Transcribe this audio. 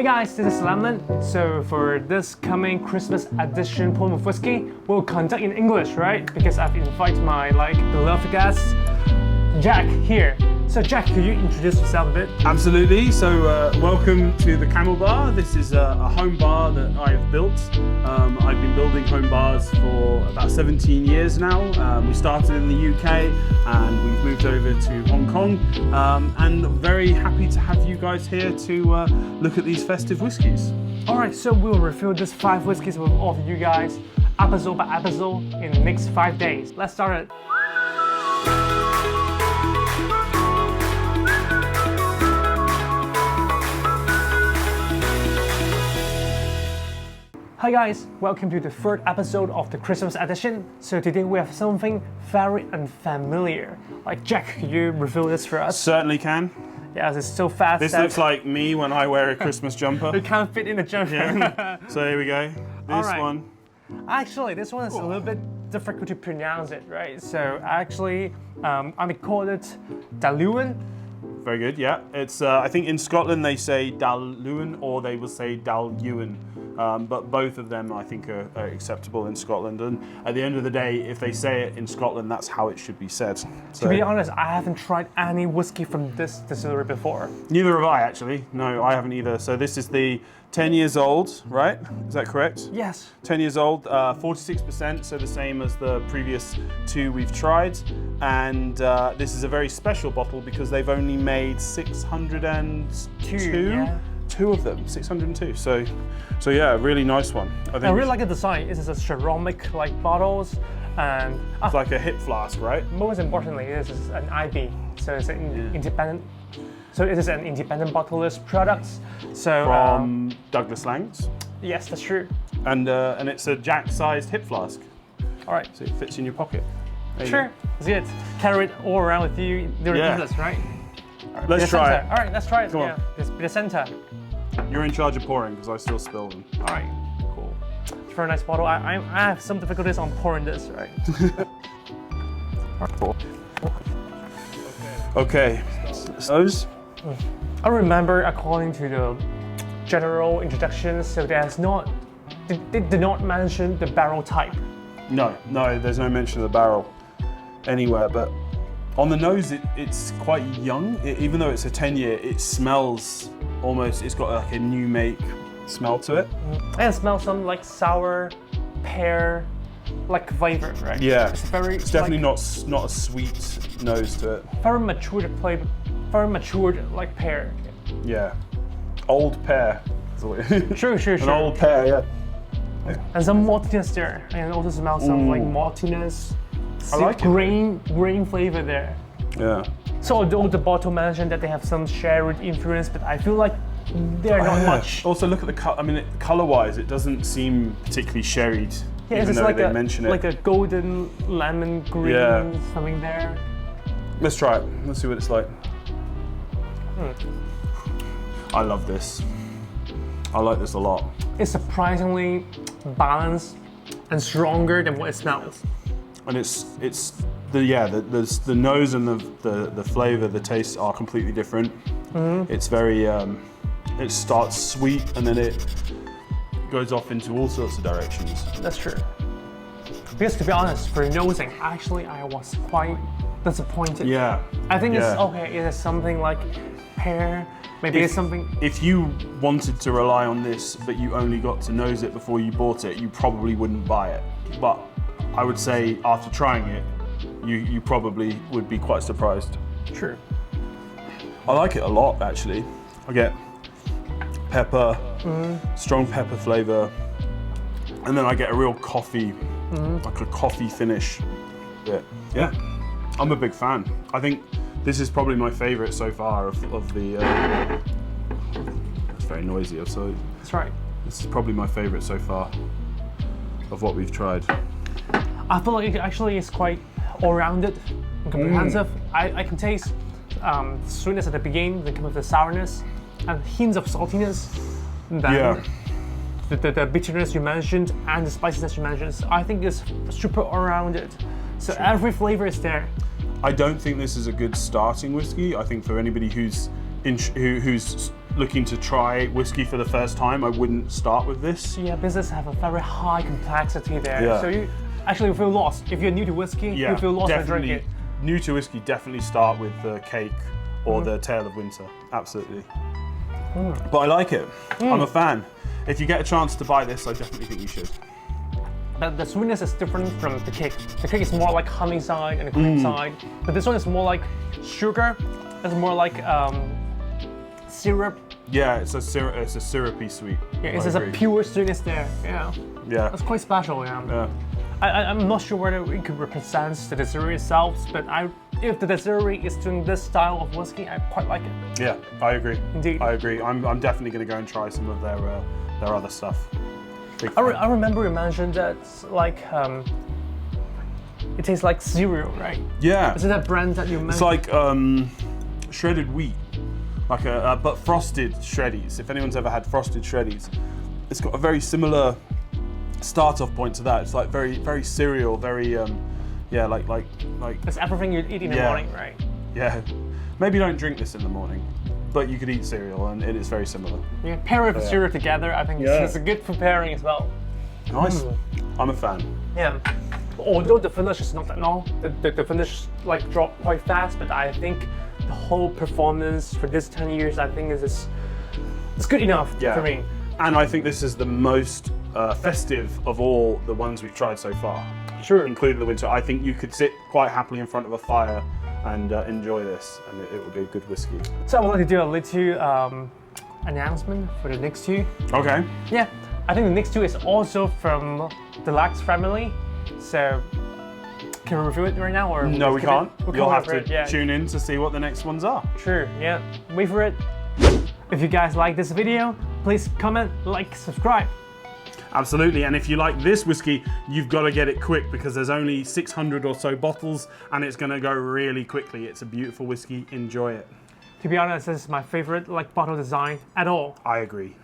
Hey guys, this is Lemon. So for this coming Christmas edition Poem of Whiskey, we'll conduct in English, right? Because I've invited my beloved guest, Jack here. So Jack, could you introduce yourself a bit? Absolutely. So welcome to the Camel Bar. This is a home bar that I have built. I've been building home bars for about 17 years now. We started in the UK and we've moved over to Hong Kong. And very happy to have you guys here to look at these festive whiskies. Alright, so we'll review these 5 whiskies with all of you guys, episode by episode, in the next 5 days. Let's start it. Hi guys, welcome to the third episode of the Christmas edition. So today we have something very unfamiliar. Jack, could you reveal this for us? Certainly can. Yes, it's so fast. This looks like me when I wear a Christmas jumper. It can't fit in the jumper. Yeah. So here we go. This one. Actually, this one is a little bit difficult to pronounce it, right? So actually, I call it Dailuaine. Very good, yeah. It's I think in Scotland they say Dailuaine or they will say Dailuaine. But both of them I think are acceptable in Scotland, and at the end of the day, if they say it in Scotland, that's how it should be said. So, to be honest, I haven't tried any whiskey from this distillery before. Neither have I actually. No, I haven't either. So this is the 10 years old, right? Is that correct? Yes. 10 years old, 46%, so the same as the previous 2 we've tried. And this is a very special bottle because they've only made 602. Yeah. 2 of them, 602. So yeah, really nice one. I really like the design. It is a ceramic bottles, and it's like a hip flask, right? Most importantly, this is an IB, so it's an independent. So it is an independent bottler's product. So from Douglas Lang's. Yes, that's true. And it's a Jack-sized hip flask. All right. So it fits in your pocket. Sure, it's good. Carry it all around with you. They're ridiculous, right? Right, let's try it. All right, let's try it. Come on. The center. You're in charge of pouring because I still spill them. All right, cool. It's a very nice bottle. I have some difficulties on pouring this, right? Okay. Those? I remember, according to the general introductions, so they did not mention the barrel type. No, there's no mention of the barrel anywhere, but on the nose, it's quite young. Even though it's a 10-year, it smells almost, it's got like a new make smell to it. And it smells some sour pear flavor, right? Yeah, it's definitely not a sweet nose to it. Very matured flavor, very matured pear. Yeah, old pear. Sure. An old pear, yeah. And some maltiness there, and also smell some maltiness. I like grain flavor there. Yeah. So although the bottle mentioned that they have some sherry influence, but I feel like they're not much. Also, look at the color. I mean, color-wise, it doesn't seem particularly sherried. Yeah, even though they mention it. Like a golden lemon green something there. Let's try it. Let's see what it's like. I love this. I like this a lot. It's surprisingly balanced and stronger than what it smells. And the nose and the flavor, the taste are completely different. It's very it starts sweet and then it goes off into all sorts of directions. That's true. Because to be honest, for nosing, actually I was quite disappointed. Yeah. I think it's okay. It is something like pear. Maybe it's something. If you wanted to rely on this, but you only got to nose it before you bought it, you probably wouldn't buy it. But I would say after trying it, you probably would be quite surprised. True. I like it a lot actually. I get pepper, strong pepper flavor, and then I get a real coffee, like a coffee finish bit. Yeah, I'm a big fan. I think this is probably my favorite so far of the. It's very noisy, so. That's right. This is probably my favorite so far of what we've tried. I feel like it actually is quite all-rounded and comprehensive. I can taste sweetness at the beginning, then come with the sourness, and hints of saltiness. Then the bitterness you mentioned and the spiciness you mentioned. I think it's super all-rounded. So every flavor is there. I don't think this is a good starting whiskey. I think for anybody who's looking to try whiskey for the first time, I wouldn't start with this. Yeah, business have a very high complexity there. Yeah. So you actually feel lost. If you're new to whiskey, you feel lost when drinking it. New to whiskey, definitely start with the Cake or the Tale of Winter. Absolutely. But I like it. I'm a fan. If you get a chance to buy this, I definitely think you should. But the sweetness is different from the Cake. The Cake is more like honey side and the cream side. But this one is more like sugar. It's more like syrup. Yeah, it's a syrupy sweet. Yeah, it's just a pure sweetness there. Yeah. Yeah. That's quite special, yeah. Yeah. I'm not sure whether it could represent the distillery itself, but if the distillery is doing this style of whiskey, I quite like it. Yeah, I agree. Indeed. I agree. I'm definitely going to go and try some of their other stuff. I remember you mentioned that like it tastes like cereal, right? Yeah. Is it that brand that you mentioned? It's like shredded wheat, like but frosted shreddies. If anyone's ever had frosted shreddies, it's got a very similar start-off point to that. It's like very cereal, very yeah, like. It's everything you'd eat in the morning, right? Yeah. Maybe don't drink this in the morning, but you could eat cereal, and it is very similar. Yeah, pair it with cereal together. I think it's a good for pairing as well. Nice. I'm a fan. Yeah. Although the finish is not that long, the finish like dropped quite fast, but I think the whole performance for this 10 years, I think it's good enough for me. And I think this is the most festive of all the ones we've tried so far. Sure. Including the winter. I think you could sit quite happily in front of a fire and enjoy this, and it would be a good whiskey. So I would like to do a little announcement for the next two. Okay. Yeah, I think the next two is also from the Lax family. So can we review it right now, or no, we can't. You'll have to yeah. tune in to see what the next ones are. Sure. Yeah. Wait for it. If you guys like this video, please comment, like, subscribe. Absolutely, and if you like this whiskey, you've got to get it quick because there's only 600 or so bottles and it's going to go really quickly. It's a beautiful whiskey. Enjoy it. To be honest, this is my favorite bottle design at all. I agree.